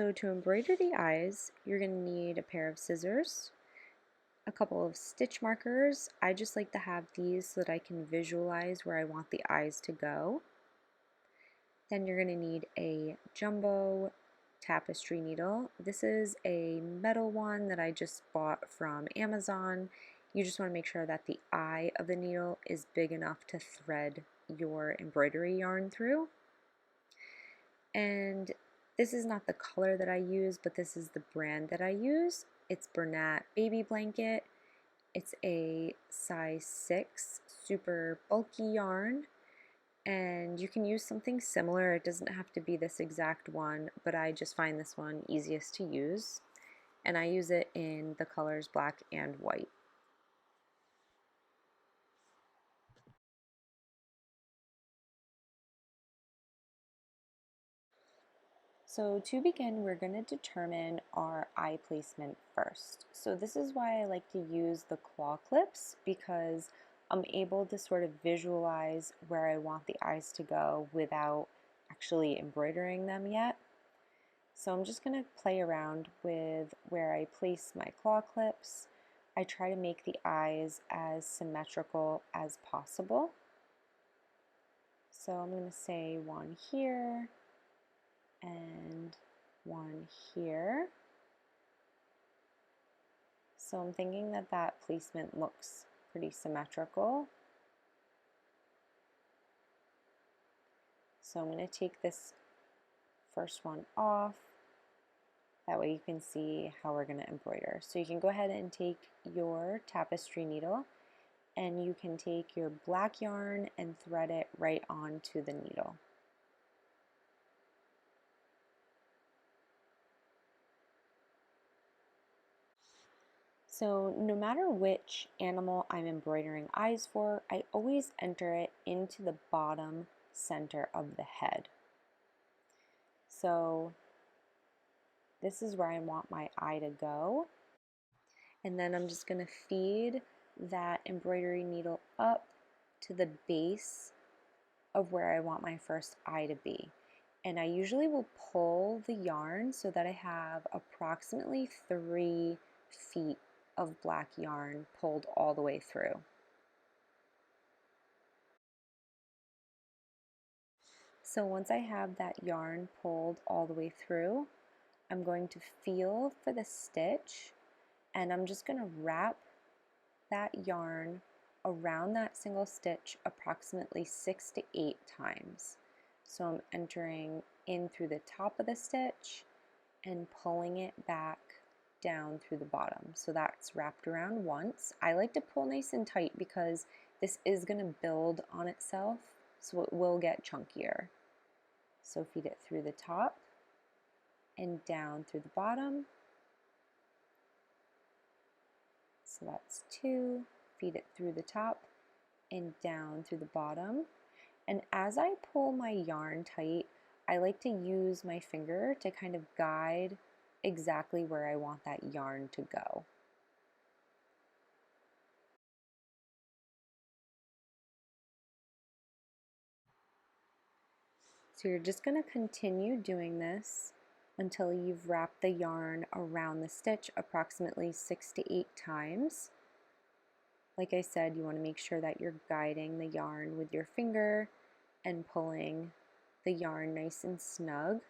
So to embroider the eyes, you're going to need a pair of scissors, a couple of stitch markers. I just like to have these so that I can visualize where I want the eyes to go. Then you're going to need a jumbo tapestry needle. This is a metal one that I just bought from Amazon. You just want to make sure that the eye of the needle is big enough to thread your embroidery yarn through. And this is not the color that I use, but this is the brand that I use. It's Bernat Baby Blanket. It's a size 6 super bulky yarn, and you can use something similar. It doesn't have to be this exact one, but I just find this one easiest to use, and I use it in the colors black and white. So to begin, we're going to determine our eye placement first. So this is why I like to use the claw clips, because I'm able to sort of visualize where I want the eyes to go without actually embroidering them yet. So I'm just going to play around with where I place my claw clips. I try to make the eyes as symmetrical as possible. So I'm going to say one here and one here. So I'm thinking that that placement looks pretty symmetrical. So I'm going to take this first one off. That way you can see how we're going to embroider. So you can go ahead and take your tapestry needle, and you can take your black yarn and thread it right onto the needle. So no matter which animal I'm embroidering eyes for, I always enter it into the bottom center of the head. So this is where I want my eye to go. And then I'm just going to feed that embroidery needle up to the base of where I want my first eye to be. And I usually will pull the yarn so that I have approximately 3 feet of black yarn pulled all the way through. So once I have that yarn pulled all the way through, I'm going to feel for the stitch, and I'm just going to wrap that yarn around that single stitch approximately 6 to 8 times. So I'm entering in through the top of the stitch and pulling it back down through the bottom. So that's wrapped around once. I like to pull nice and tight because this is going to build on itself, so it will get chunkier. So feed it through the top and down through the bottom. So that's 2. Feed it through the top and down through the bottom. And as I pull my yarn tight, I like to use my finger to kind of guide exactly where I want that yarn to go. So you're just going to continue doing this until you've wrapped the yarn around the stitch approximately 6 to 8 times. Like I said, you want to make sure that you're guiding the yarn with your finger and pulling the yarn nice and snug.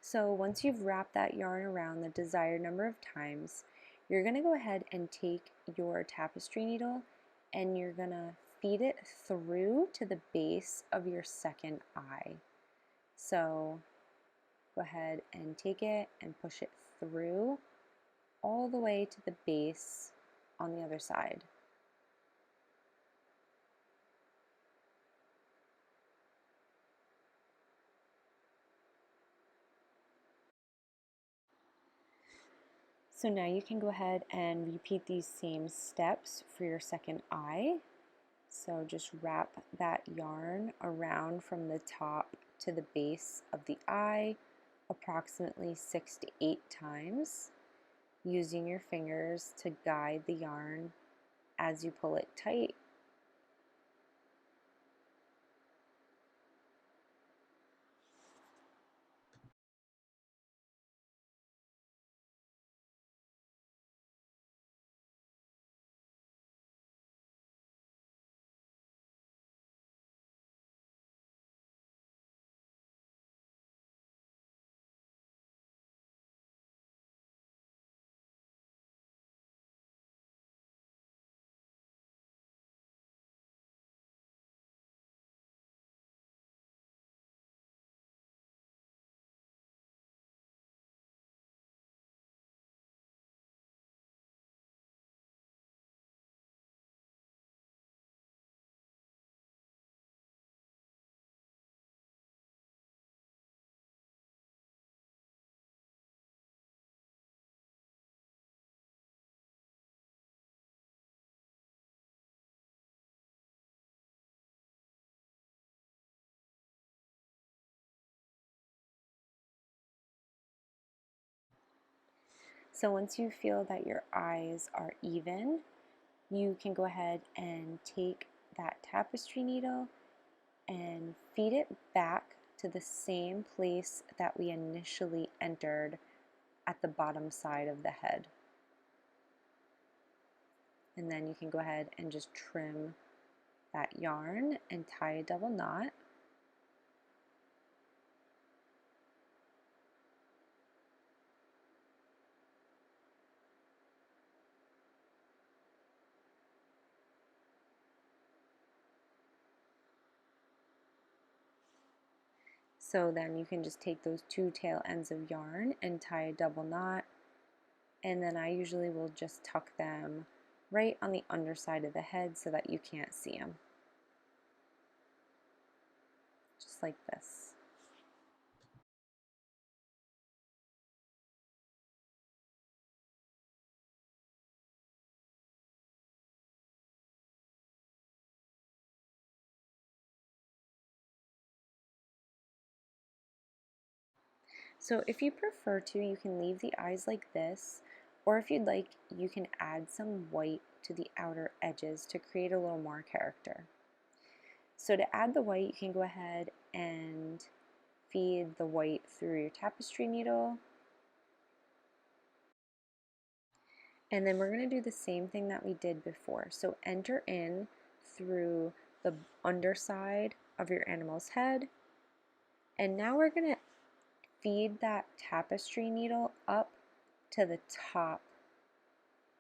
So once you've wrapped that yarn around the desired number of times, you're going to go ahead and take your tapestry needle and you're going to feed it through to the base of your second eye. So go ahead and take it and push it through all the way to the base on the other side. So now you can go ahead and repeat these same steps for your second eye. So just wrap that yarn around from the top to the base of the eye approximately 6 to 8 times, using your fingers to guide the yarn as you pull it tight. So once you feel that your eyes are even, you can go ahead and take that tapestry needle and feed it back to the same place that we initially entered at the bottom side of the head. And then you can go ahead and just trim that yarn and tie a double knot. So then you can just take those two tail ends of yarn and tie a double knot, and then I usually will just tuck them right on the underside of the head so that you can't see them. Just like this. So if you prefer to, you can leave the eyes like this, or if you'd like, you can add some white to the outer edges to create a little more character. So to add the white, you can go ahead and feed the white through your tapestry needle. And then we're going to do the same thing that we did before. So enter in through the underside of your animal's head. And now we're going to feed that tapestry needle up to the top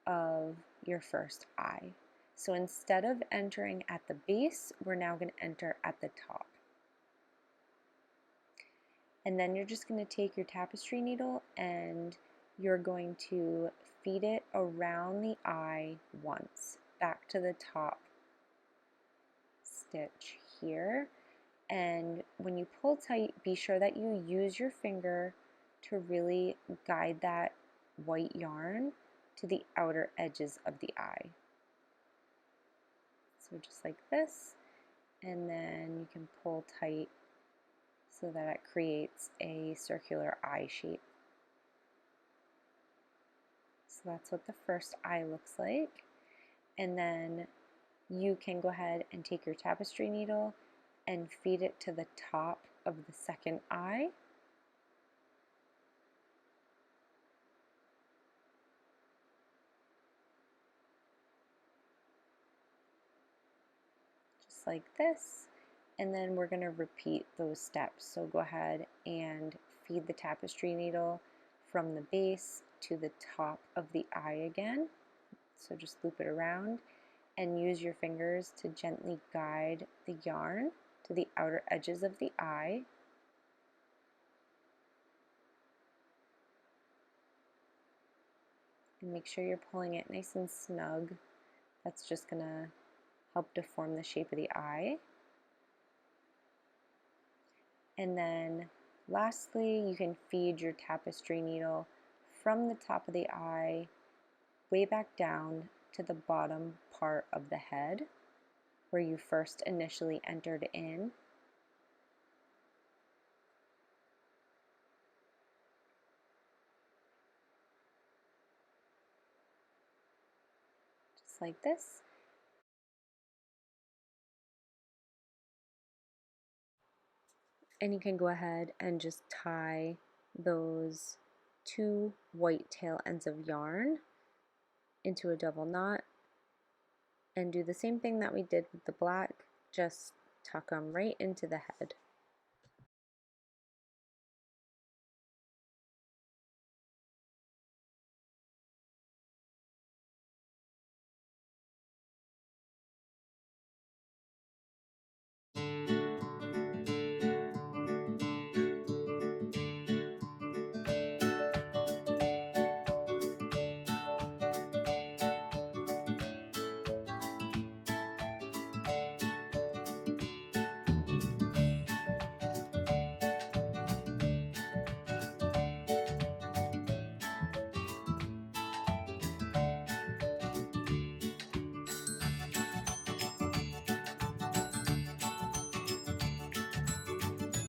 of your first eye. So instead of entering at the base, we're now going to enter at the top. And then you're just going to take your tapestry needle and you're going to feed it around the eye once, back to the top stitch here. And when you pull tight, be sure that you use your finger to really guide that white yarn to the outer edges of the eye. So just like this, and then you can pull tight so that it creates a circular eye shape. So that's what the first eye looks like. And then you can go ahead and take your tapestry needle and feed it to the top of the second eye. Just like this. And then we're going to repeat those steps. So go ahead and feed the tapestry needle from the base to the top of the eye again. So just loop it around and use your fingers to gently guide the yarn to the outer edges of the eye. And make sure you're pulling it nice and snug. That's just going to help deform the shape of the eye. And then lastly, you can feed your tapestry needle from the top of the eye way back down to the bottom part of the head where you first initially entered in. Just like this. And you can go ahead and just tie those two white tail ends of yarn into a double knot and do the same thing that we did with the black, just tuck them right into the head.